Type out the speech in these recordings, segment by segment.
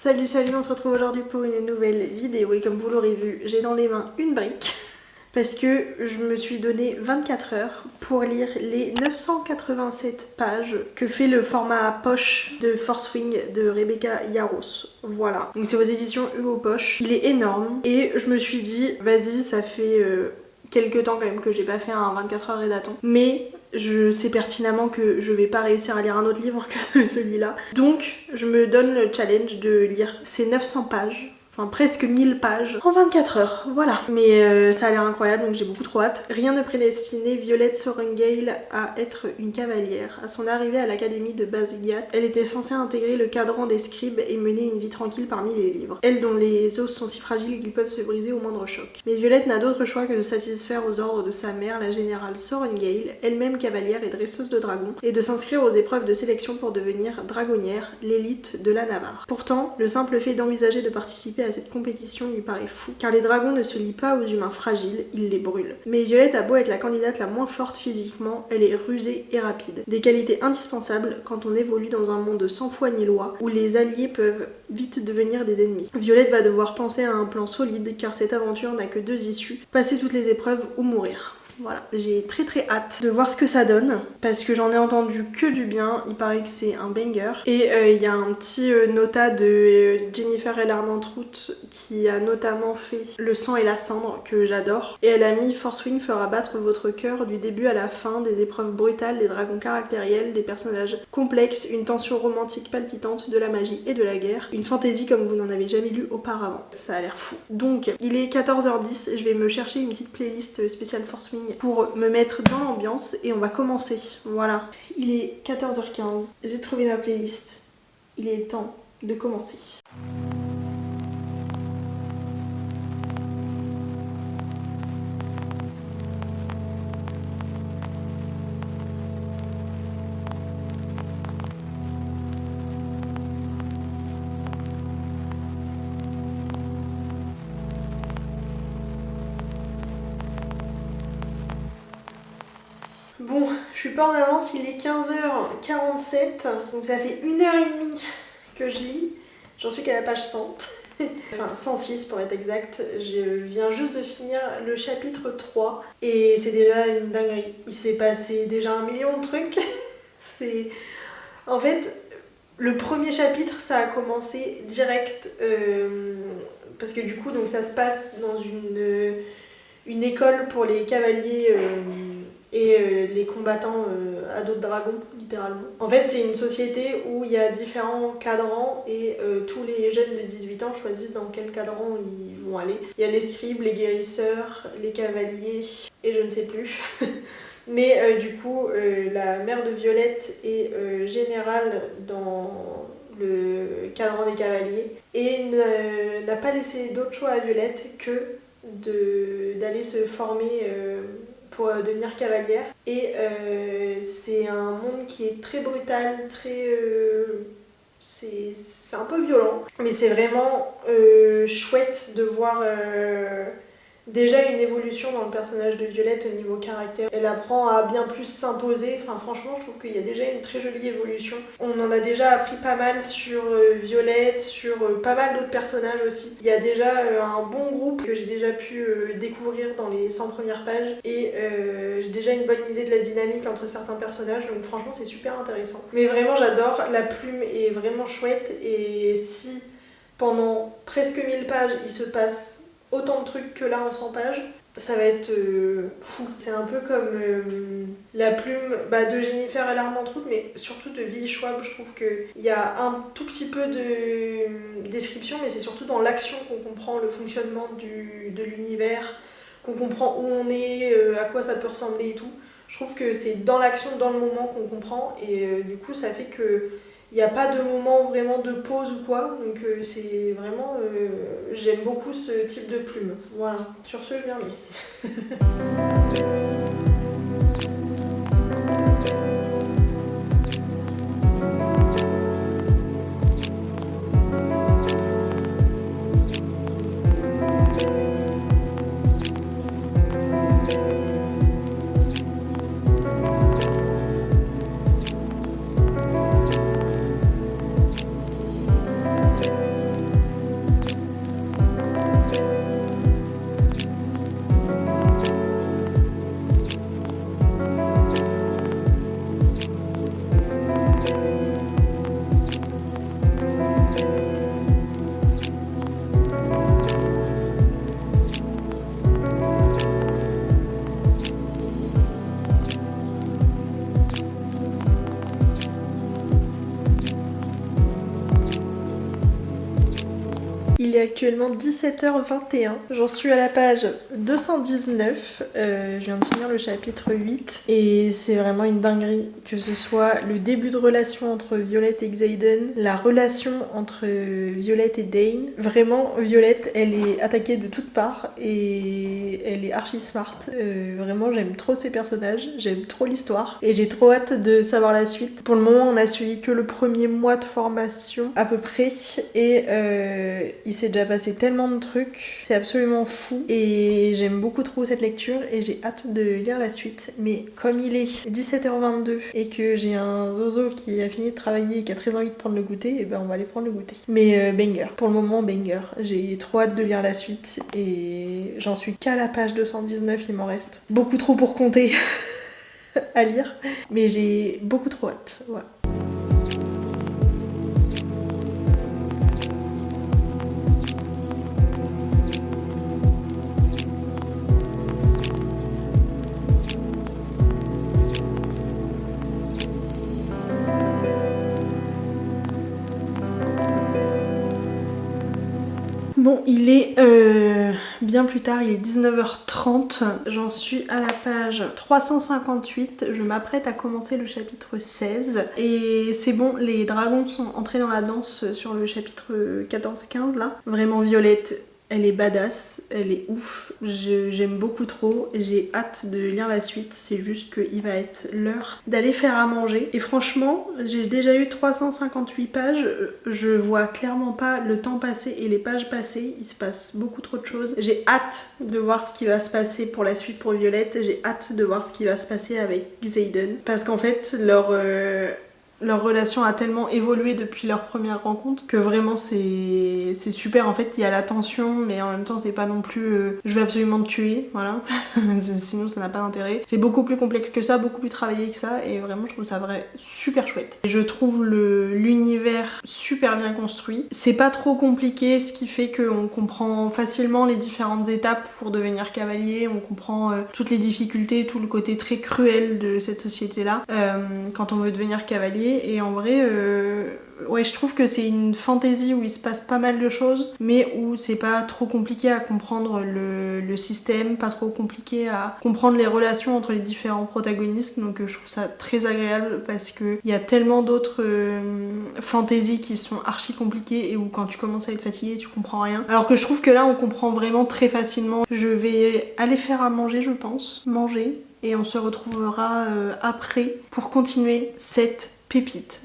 Salut, on se retrouve aujourd'hui pour une nouvelle vidéo et comme vous l'aurez vu, j'ai dans les mains une brique parce que je me suis donné 24 heures pour lire les 987 pages que fait le format poche de Force Wing de Rebecca Yarros. Voilà, donc c'est aux éditions Hugo Poche, il est énorme et je me suis dit vas-y, ça fait quelques temps quand même que j'ai pas fait un 24 heures rédaton, mais je sais pertinemment que je vais pas réussir à lire un autre livre que celui-là. Donc je me donne le challenge de lire ces 900 pages, enfin presque 1000 pages, en 24 heures, voilà. Mais ça a l'air incroyable, donc j'ai beaucoup trop hâte. Rien ne prédestinait Violette Sorrengail à être une cavalière. À son arrivée à l'académie de Basgiath, elle était censée intégrer le cadran des scribes et mener une vie tranquille parmi les livres. Elle dont les os sont si fragiles qu'ils peuvent se briser au moindre choc. Mais Violette n'a d'autre choix que de satisfaire aux ordres de sa mère, la générale Sorrengail, elle-même cavalière et dresseuse de dragons, et de s'inscrire aux épreuves de sélection pour devenir dragonnière, l'élite de la Navarre. Pourtant, le simple fait d'envisager de participer à cette compétition lui paraît fou, car les dragons ne se lient pas aux humains fragiles, ils les brûlent. Mais Violette a beau être la candidate la moins forte physiquement, elle est rusée et rapide. Des qualités indispensables quand on évolue dans un monde sans foi ni loi, où les alliés peuvent vite devenir des ennemis. Violette va devoir penser à un plan solide, car cette aventure n'a que deux issues, passer toutes les épreuves ou mourir. Voilà, j'ai très hâte de voir ce que ça donne parce que j'en ai entendu que du bien, il paraît que c'est un banger et il y a un petit nota de Jennifer L. Armentrout qui a notamment fait Le sang et la cendre que j'adore et elle a mis Force Wing fera battre votre cœur du début à la fin, des épreuves brutales, des dragons caractériels, des personnages complexes, une tension romantique palpitante, de la magie et de la guerre, une fantaisie comme vous n'en avez jamais lu auparavant. Ça a l'air fou. Donc il est 14h10, je vais me chercher une petite playlist spéciale Force Wing pour me mettre dans l'ambiance et on va commencer. Voilà, il est 14h15, j'ai trouvé ma playlist, il est temps de commencer. Bon, je suis pas en avance, il est 15h47, donc ça fait 1h30 que je lis. J'en suis qu'à la page 100. Enfin 106 pour être exact. Je viens juste de finir le chapitre 3 et c'est déjà une dinguerie. Il s'est passé déjà 1 million de trucs. En fait, le premier chapitre, ça a commencé direct parce que du coup, donc ça se passe dans une école pour les cavaliers et les combattants à dos de dragons, littéralement. En fait, c'est une société où il y a différents cadrans et tous les jeunes de 18 ans choisissent dans quel cadran ils vont aller. Il y a les scribes, les guérisseurs, les cavaliers et je ne sais plus. Mais du coup, la mère de Violette est générale dans le cadran des cavaliers et n'a pas laissé d'autre choix à Violette que d'aller se former pour devenir cavalière. Et c'est un monde qui est très brutal, c'est un peu violent, mais c'est vraiment chouette de voir déjà une évolution dans le personnage de Violette au niveau caractère. Elle apprend à bien plus s'imposer, enfin franchement je trouve qu'il y a déjà une très jolie évolution. On en a déjà appris pas mal sur Violette, sur pas mal d'autres personnages aussi. Il y a déjà un bon groupe que j'ai déjà pu découvrir dans les 100 premières pages et j'ai déjà une bonne idée de la dynamique entre certains personnages, donc franchement c'est super intéressant. Mais vraiment j'adore, la plume est vraiment chouette et si pendant presque 1000 pages il se passe autant de trucs que là en 100 pages, ça va être fou. C'est un peu comme la plume de Jennifer L. Armentrout, mais surtout de V. Schwab. Je trouve qu'il y a un tout petit peu de description, mais c'est surtout dans l'action qu'on comprend le fonctionnement de l'univers, qu'on comprend où on est, à quoi ça peut ressembler et tout. Je trouve que c'est dans l'action, dans le moment qu'on comprend, et du coup ça fait que il n'y a pas de moment vraiment de pause ou quoi, donc c'est vraiment... j'aime beaucoup ce type de plume. Voilà, sur ce, je viens lire. actuellement 17h21. J'en suis à la page 219. Je viens de finir le chapitre 8. Et c'est vraiment une dinguerie. Que ce soit le début de relation entre Violette et Xaden, la relation entre Violette et Dane. Vraiment, Violette, elle est attaquée de toutes parts. Et elle est archi smart. Vraiment, j'aime trop ces personnages. J'aime trop l'histoire. Et j'ai trop hâte de savoir la suite. Pour le moment, on a suivi que le premier mois de formation, à peu près. Et il s'est déjà passé tellement de trucs, c'est absolument fou et j'aime beaucoup trop cette lecture et j'ai hâte de lire la suite. Mais comme il est 17h22 et que j'ai un zozo qui a fini de travailler et qui a très envie de prendre le goûter, et ben on va aller prendre le goûter. Mais banger, pour le moment banger. J'ai trop hâte de lire la suite et j'en suis qu'à la page 219, il m'en reste beaucoup trop pour compter à lire, mais j'ai beaucoup trop hâte. Voilà. Bon, il est bien plus tard, il est 19h30, j'en suis à la page 358, je m'apprête à commencer le chapitre 16 et c'est bon, les dragons sont entrés dans la danse sur le chapitre 14-15 là. Vraiment Violette, elle est badass, elle est ouf, j'aime beaucoup trop, j'ai hâte de lire la suite, c'est juste qu'il va être l'heure d'aller faire à manger. Et franchement, j'ai déjà eu 358 pages, je vois clairement pas le temps passer et les pages passer, il se passe beaucoup trop de choses. J'ai hâte de voir ce qui va se passer pour la suite pour Violette, j'ai hâte de voir ce qui va se passer avec Xaden, parce qu'en fait, leur relation a tellement évolué depuis leur première rencontre que vraiment c'est super. En fait, il y a la tension, mais en même temps, c'est pas non plus je vais absolument te tuer, voilà. Sinon, ça n'a pas d'intérêt. C'est beaucoup plus complexe que ça, beaucoup plus travaillé que ça, et vraiment, je trouve ça super chouette. Je trouve l'univers super bien construit. C'est pas trop compliqué, ce qui fait qu'on comprend facilement les différentes étapes pour devenir cavalier. On comprend toutes les difficultés, tout le côté très cruel de cette société-là quand on veut devenir cavalier. Et en vrai, ouais, je trouve que c'est une fantaisie où il se passe pas mal de choses, mais où c'est pas trop compliqué à comprendre le système, pas trop compliqué à comprendre les relations entre les différents protagonistes. Donc je trouve ça très agréable parce qu'il y a tellement d'autres fantaisies qui sont archi compliquées et où quand tu commences à être fatigué, tu comprends rien. Alors que je trouve que là, on comprend vraiment très facilement. Je vais aller faire à manger, je pense. Manger. Et on se retrouvera après pour continuer cette pépite.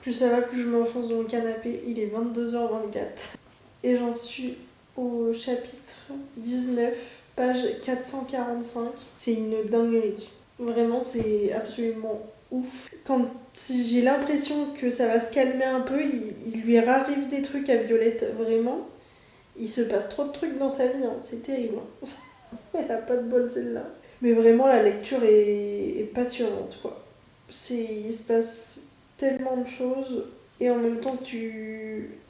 Plus ça va, plus je m'enfonce dans le canapé. Il est 22h24. Et j'en suis au chapitre 19, page 445. C'est une dinguerie. Vraiment, c'est absolument ouf. Quand j'ai l'impression que ça va se calmer un peu, il lui arrive des trucs à Violette, vraiment. Il se passe trop de trucs dans sa vie, hein. C'est terrible. Elle a pas de bol celle-là. Mais vraiment, la lecture est passionnante, quoi. Il se passe tellement de choses et en même temps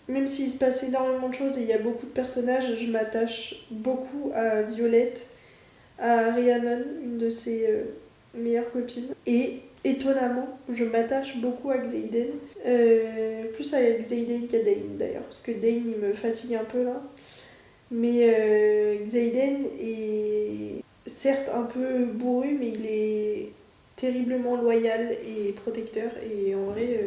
même s'il se passe énormément de choses et il y a beaucoup de personnages, je m'attache beaucoup à Violette, à Rhiannon, une de ses meilleures copines, et étonnamment je m'attache beaucoup à Xaden, plus à Xaden qu'à Dane d'ailleurs, parce que Dane il me fatigue un peu là, mais Xaden est certes un peu bourru, mais il est terriblement loyal et protecteur, et en vrai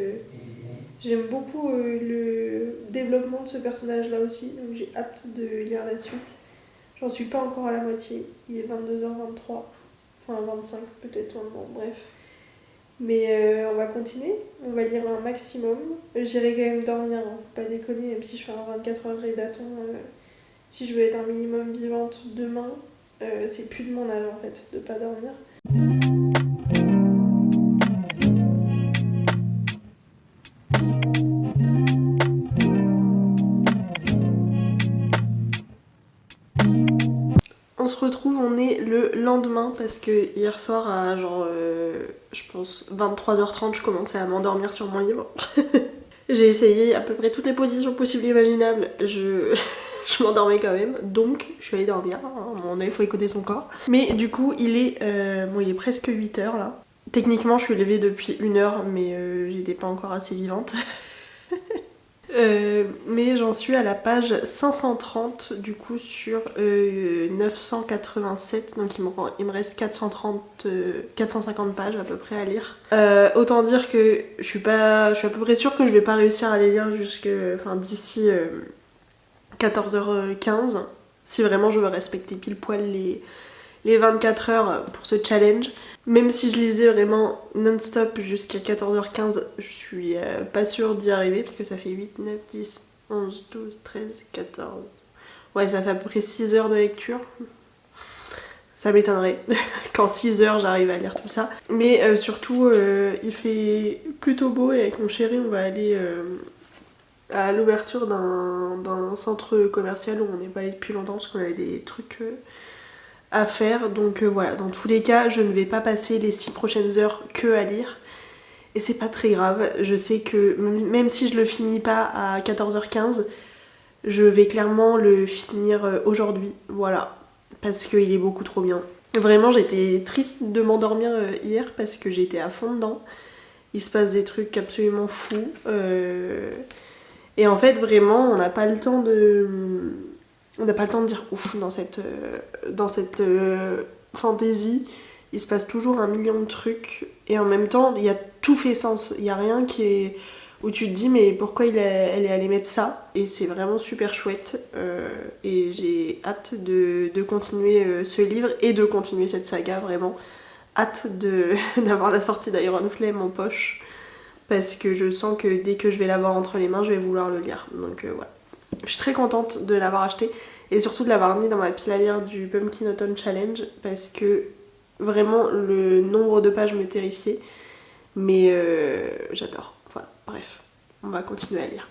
j'aime beaucoup le développement de ce personnage là aussi, donc j'ai hâte de lire la suite. J'en suis pas encore à la moitié, il est 22h23, enfin 25 peut-être maintenant, bref. Mais on va continuer, on va lire un maximum. J'irai quand même dormir, hein, faut pas déconner, même si je fais un 24 heures rédaton. Si je veux être un minimum vivante demain, c'est plus de mon âge en fait, de pas dormir. on se retrouve, on est le lendemain parce que hier soir à genre je pense 23h30 je commençais à m'endormir sur mon livre. J'ai essayé à peu près toutes les positions possibles et imaginables, je m'endormais quand même, donc je suis allée dormir, à un moment donné il faut écouter son corps. Mais du coup il est presque 8h là. Techniquement je suis levée depuis 1h mais j'étais pas encore assez vivante. Mais j'en suis à la page 530 du coup sur 987, donc il me reste 450 pages à peu près à lire. Autant dire que je suis à peu près sûre que je vais pas réussir à les lire d'ici 14h15 si vraiment je veux respecter pile poil les 24 heures pour ce challenge. Même si je lisais vraiment non-stop jusqu'à 14h15, je suis pas sûre d'y arriver parce que ça fait 8, 9, 10, 11, 12, 13, 14... Ouais, ça fait à peu près 6 heures de lecture. Ça m'étonnerait qu'en 6 heures j'arrive à lire tout ça. Mais surtout, il fait plutôt beau et avec mon chéri, on va aller à l'ouverture d'un centre commercial où on n'est pas allé depuis longtemps parce qu'on avait des trucs... à faire, donc voilà, dans tous les cas je ne vais pas passer les 6 prochaines heures que à lire et c'est pas très grave. Je sais que même si je le finis pas à 14h15 je vais clairement le finir aujourd'hui, voilà, parce qu'il est beaucoup trop bien. Vraiment j'étais triste de m'endormir hier parce que j'étais à fond dedans, il se passe des trucs absolument fous et en fait vraiment on n'a pas le temps de dire ouf dans cette fantaisie. Il se passe toujours un million de trucs et en même temps il y a tout fait sens. Il y a rien qui est où tu te dis mais pourquoi elle est allée mettre ça, et c'est vraiment super chouette et j'ai hâte de continuer ce livre et de continuer cette saga, vraiment hâte d'avoir la sortie d'Iron Flame en poche parce que je sens que dès que je vais l'avoir entre les mains je vais vouloir le lire, donc voilà. Je suis très contente de l'avoir acheté et surtout de l'avoir mis dans ma pile à lire du Pumpkin Autumn Challenge parce que vraiment le nombre de pages me terrifiait, mais j'adore. Voilà, bref, on va continuer à lire.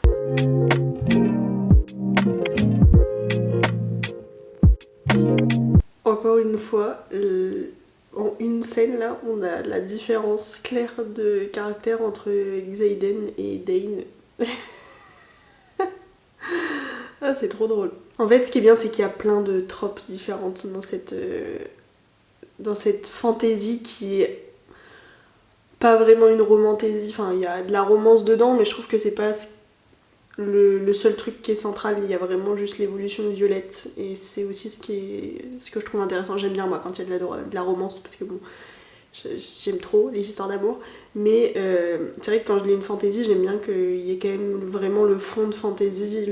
Encore une fois, en une scène là, on a la différence claire de caractère entre Xaden et Dane. Ah, c'est trop drôle. En fait, ce qui est bien, c'est qu'il y a plein de tropes différentes dans cette fantaisie qui est pas vraiment une romantaisie. Enfin, il y a de la romance dedans, mais je trouve que c'est pas le seul truc qui est central. Il y a vraiment juste l'évolution de Violette, et c'est aussi ce que je trouve intéressant. J'aime bien moi quand il y a de la romance, parce que bon, j'aime trop les histoires d'amour, mais c'est vrai que quand je lis une fantaisie, j'aime bien qu'il y ait quand même vraiment le fond de fantaisie,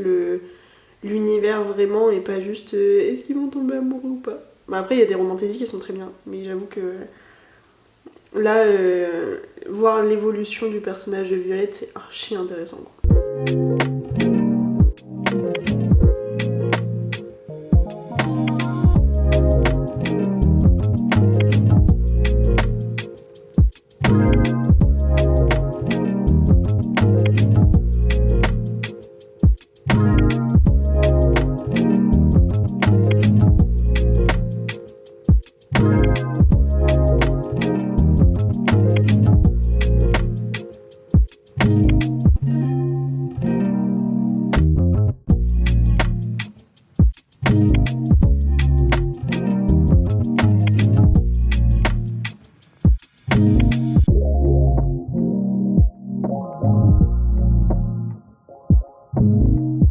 l'univers vraiment, et pas juste est-ce qu'ils vont tomber amoureux ou pas. Bah après il y a des romantaisies qui sont très bien, mais j'avoue que là voir l'évolution du personnage de Violette, c'est archi intéressant quoi.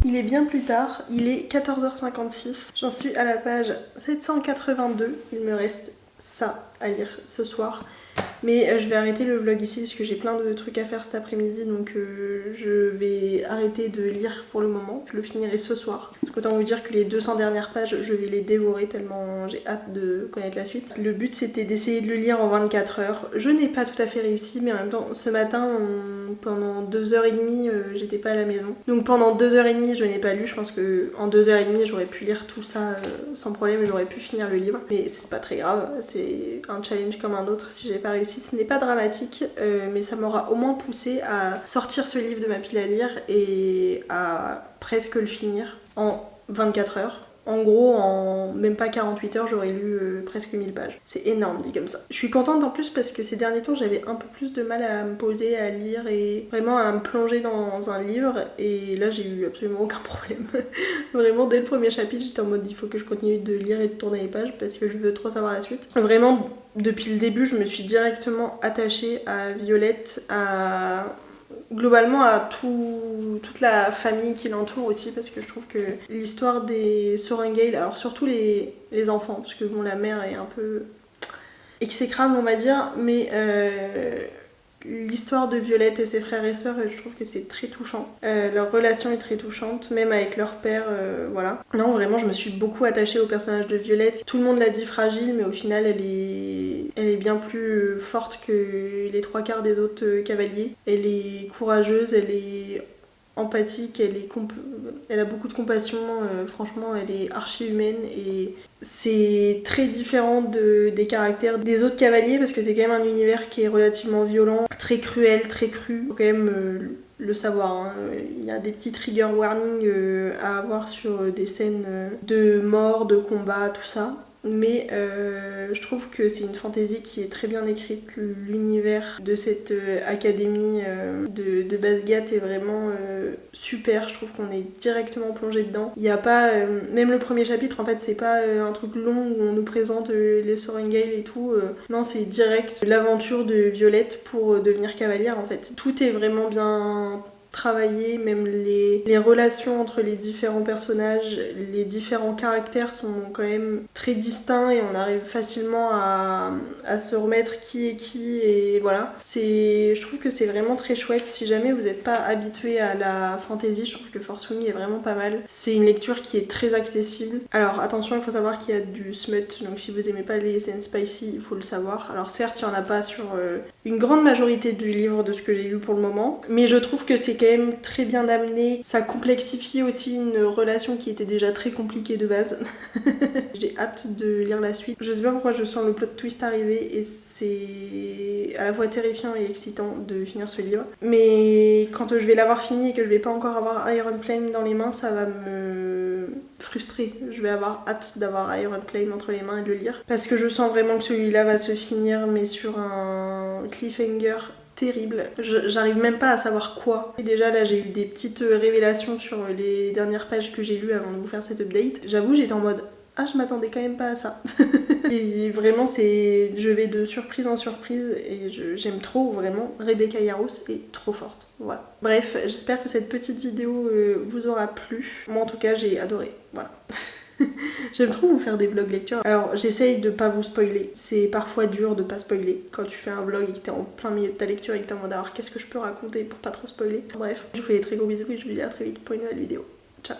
Il est bien plus tard, il est 14h56, j'en suis à la page 782, il me reste ça à lire ce soir. Mais je vais arrêter le vlog ici parce que j'ai plein de trucs à faire cet après-midi, donc je vais arrêter de lire pour le moment, je le finirai ce soir. Donc autant vous dire que les 200 dernières pages, je vais les dévorer tellement j'ai hâte de connaître la suite. Le but c'était d'essayer de le lire en 24 heures. Je n'ai pas tout à fait réussi, mais en même temps ce matin, pendant 2h30, j'étais pas à la maison. Donc pendant 2h30 je n'ai pas lu, je pense que en 2h30 j'aurais pu lire tout ça sans problème et j'aurais pu finir le livre. Mais c'est pas très grave, c'est un challenge comme un autre. Si j'ai pas réussi, ce n'est pas dramatique, mais ça m'aura au moins poussé à sortir ce livre de ma pile à lire et à presque le finir en 24 heures. En gros, en même pas 48 heures, j'aurais lu presque 1000 pages. C'est énorme dit comme ça. Je suis contente en plus parce que ces derniers temps, j'avais un peu plus de mal à me poser, à lire et vraiment à me plonger dans un livre. Et là, j'ai eu absolument aucun problème. Vraiment, dès le premier chapitre, j'étais en mode il faut que je continue de lire et de tourner les pages parce que je veux trop savoir la suite. Vraiment, depuis le début, je me suis directement attachée à Violette, globalement à toute la famille qui l'entoure aussi, parce que je trouve que l'histoire des Sorrengail, alors surtout les enfants, parce que bon, la mère est un peu exécrable on va dire, mais l'histoire de Violette et ses frères et sœurs, je trouve que c'est très touchant. Leur relation est très touchante, même avec leur père, voilà. Non, vraiment, je me suis beaucoup attachée au personnage de Violette. Tout le monde l'a dit fragile, mais au final, elle est bien plus forte que les 3/4 des autres cavaliers. Elle est courageuse, elle est empathique, elle a beaucoup de compassion, franchement, elle est archi humaine et c'est très différent des caractères des autres cavaliers parce que c'est quand même un univers qui est relativement violent, très cruel, très cru. Faut quand même le savoir, hein. Il y a des petits trigger warnings à avoir sur des scènes de mort, de combat, tout ça. Mais je trouve que c'est une fantaisie qui est très bien écrite. L'univers de cette académie de Basgat est vraiment super. Je trouve qu'on est directement plongé dedans. Il n'y a pas, même le premier chapitre en fait, c'est pas un truc long où on nous présente les Sorrengail et tout. Non, c'est direct l'aventure de Violette pour devenir cavalière en fait. Tout est vraiment bien travailler, même les relations entre les différents personnages, les différents caractères sont quand même très distincts et on arrive facilement à se remettre qui est qui et voilà. Je trouve que c'est vraiment très chouette. Si jamais vous n'êtes pas habitué à la fantasy, je trouve que Forswing est vraiment pas mal. C'est une lecture qui est très accessible. Alors attention, il faut savoir qu'il y a du smut, donc si vous aimez pas les scènes spicy, il faut le savoir. Alors certes, il n'y en a pas sur une grande majorité du livre de ce que j'ai lu pour le moment, mais je trouve que c'est quand même très bien amené. Ça complexifie aussi une relation qui était déjà très compliquée de base. J'ai hâte de lire la suite. Je sais pas pourquoi je sens le plot twist arriver et c'est à la fois terrifiant et excitant de finir ce livre. Mais quand je vais l'avoir fini et que je vais pas encore avoir Iron Flame dans les mains, ça va me frustrer. Je vais avoir hâte d'avoir Iron Flame entre les mains et de le lire. Parce que je sens vraiment que celui-là va se finir mais sur un cliffhanger terrible. J'arrive même pas à savoir quoi. Et déjà là j'ai eu des petites révélations sur les dernières pages que j'ai lues avant de vous faire cette update. J'avoue j'étais en mode ah je m'attendais quand même pas à ça. Et vraiment je vais de surprise en surprise et j'aime trop vraiment. Rebecca Yarros est trop forte. Voilà. Bref, j'espère que cette petite vidéo vous aura plu. Moi en tout cas j'ai adoré. Voilà. J'aime trop vous faire des vlogs lecture. Alors j'essaye de pas vous spoiler. C'est parfois dur de pas spoiler quand tu fais un vlog et que t'es en plein milieu de ta lecture et que t'es en mode alors qu'est-ce que je peux raconter pour pas trop spoiler. Bref, je vous fais des très gros bisous et je vous dis à très vite pour une nouvelle vidéo. Ciao.